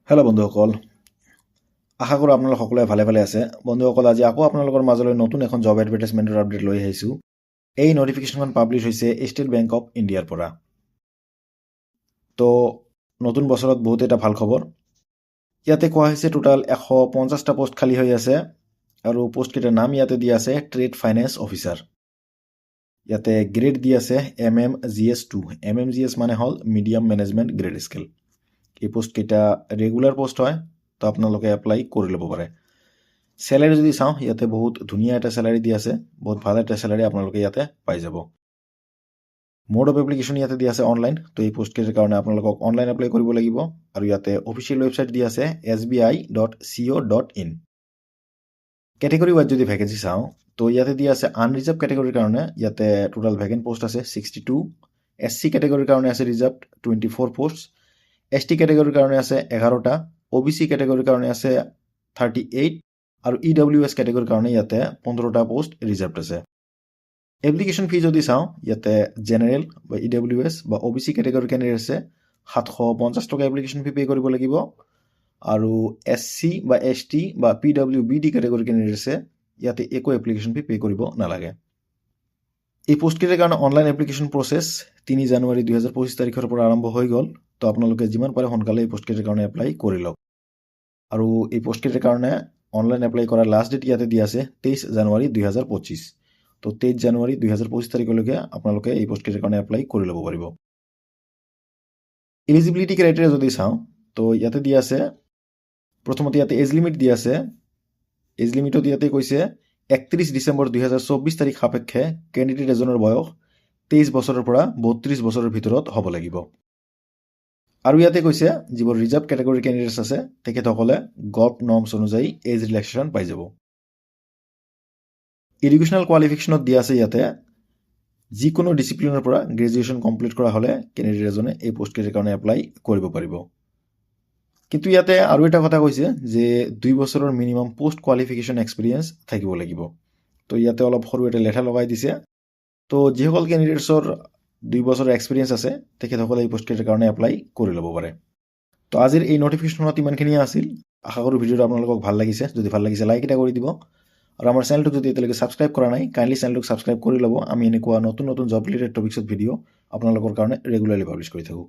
Hello' বন্ধুসকল, আশা কৰোঁ আপোনালোক সকলোৱে ভালে ভালে আছে। বন্ধুসকল, আজি আকৌ আপোনালোকৰ মাজলৈ নতুন এখন জব এডভাৰটাইজমেণ্টৰ আপডেট লৈ আহিছোঁ। এই নটিফিকেশ্যনখন পাব্লিছ হৈছে ষ্টেট বেংক অফ ইণ্ডিয়াৰ পৰা। তো নতুন বছৰত বহুত এটা ভাল খবৰ। ইয়াতে কোৱা হৈছে টোটাল 150টা পোষ্ট খালী হৈ আছে আৰু পোষ্টকেইটাৰ নাম ইয়াতে দিয়া আছে ট্ৰেড ফাইনেন্স অফিচাৰ। ইয়াতে গ্ৰেড দি আছে MMGS2। MMGS মানে হ'ল মিডিয়াম মেনেজমেণ্ট গ্ৰেড স্কেল। এই পোষ্টকেইটা ৰেগুলাৰ পোষ্ট হয়, তো আপোনালোকে এপ্লাই কৰি ল'ব পাৰে। চেলাৰী যদি চাওঁ, ইয়াতে বহুত ধুনীয়া এটা চেলাৰী দি আছে, বহুত ভাল এটা চেলাৰী আপোনালোকে ইয়াতে পাই যাব। মোড অফ এপ্লিকেশ্যন ইয়াতে দি আছে অনলাইন। তো এই পোষ্টকেইটাৰ কাৰণে আপোনালোকক অনলাইন এপ্লাই কৰিব লাগিব আৰু ইয়াতে অফিচিয়েল ৱেবছাইট দি আছে sbi.co.in। কেটেগৰী ৱাইজ যদি ভেকেঞ্চি চাওঁ, তো ইয়াতে দি আছে আনৰিজাৰ্ভ কেটেগৰীৰ কাৰণে ইয়াতে টোটাল ভেকেণ্ট পোষ্ট আছে 62। SC কেটেগৰীৰ কাৰণে আছে ৰিজাৰ্ভড 24 পোষ্ট। ST কেটেগৰীৰ কাৰণে আছে 11টা। OBC কেটেগৰীৰ কাৰণে আছে 38 আৰু EWS কেটেগৰীৰ কাৰণে ইয়াতে 15টা পোষ্ট ৰিজাৰ্ভড আছে। এপ্লিকেশ্যন ফি যদি চাওঁ, ইয়াতে জেনেৰেল বা EWS বা OBC কেটেগৰীৰ কেণ্ডিডেট আছে 750 টকা এপ্লিকেশ্যন ফি পে' কৰিব লাগিব আৰু SC বা ST বা PWBD কেটেগৰীৰ কেণ্ডিডেট আছে ইয়াতে একো এপ্লিকেশ্যন ফি পে' কৰিব নালাগে। এই পোষ্টকেইটাৰ কাৰণে অনলাইন এপ্লিকেশ্যন প্ৰচেছ 3 জানুৱাৰী 2025 তাৰিখৰ পৰা আৰম্ভ হৈ গ'ল। তো আপোনালোকে যিমান পাৰে সোনকালে এই পোষ্টকেইটাৰ কাৰণে এপ্লাই কৰি লওক। আৰু এই পোষ্টকেইটাৰ কাৰণে অনলাইন এপ্লাই কৰাৰ লাষ্ট ডেট ইয়াতে দিয়া আছে 23 জানুৱাৰী 2025। তো 23 জানুৱাৰী 2025 তাৰিখলৈকে আপোনালোকে এই পোষ্টকেইটাৰ কাৰণে এপ্লাই কৰি ল'ব পাৰিব। এলিজিবিলিটি ক্ৰাইটেৰিয়া যদি চাওঁ, তো ইয়াতে দিয়া আছে প্ৰথমতে ইয়াতে এজ লিমিট দিয়া আছে। এজ লিমিটত ইয়াতে কৈছে 31 ডিচেম্বৰ 2024 তাৰিখ সাপেক্ষে কেণ্ডিডেট এজনৰ বয়স 23 বছৰৰ পৰা 32 বছৰৰ ভিতৰত হ'ব লাগিব। আৰু ইয়াতে কৈছে যিবোৰ ৰিজাৰ্ভ কেটেগৰীৰ কেণ্ডিডেটছ আছে তেখেতসকলে গভ নৰ্মছ অনুযায়ী এজ ৰিলেক্সেশ্যন পাই যাব। এডুকেশ্যনেল কোৱালিফিকেশ্যনত দিয়া আছে ইয়াতে যিকোনো ডিচিপ্লিনৰ পৰা গ্ৰেজুৱেশ্যন কমপ্লিট কৰা হ'লে কেণ্ডিডেট এজনে এই পোষ্টকেইটাৰ কাৰণে এপ্লাই কৰিব পাৰিব। কিন্তু ইয়াতে আৰু এটা কথা কৈছে যে 2 বছৰৰ মিনিমাম পোষ্ট কোৱালিফিকেশ্যন এক্সপিৰিয়েঞ্চ থাকিব লাগিব। তো ইয়াতে অলপ সৰু এটা লেঠা লগাই দিছে। তো যিসকল কেণ্ডিডেটছৰ 2 বছৰৰ এক্সপিৰিয়েঞ্চ আছে তেখেতসকলে এই পোষ্টকেইটাৰ কাৰণে এপ্লাই কৰি ল'ব পাৰে। তো আজিৰ এই নটিফিকেশ্যনত ইমানখিনিয়ে আছিল। আশা কৰোঁ ভিডিঅ'টো আপোনালোকক ভাল লাগিছে। যদি ভাল লাগিছে লাইক এটা কৰি দিব আৰু আমাৰ চেনেলটোক যদি এতিয়ালৈকে ছাবস্ক্ৰাইব কৰা নাই কাইণ্ডলি চেনেলটোক ছাবস্ক্ৰাইব কৰি ল'ব। আমি এনেকুৱা নতুন নতুন জব ৰিলেটেড টপিকছত ভিডিঅ' আপোনালোকৰ কাৰণে ৰেগুলাৰলি পাব্লিছ কৰি থাকোঁ।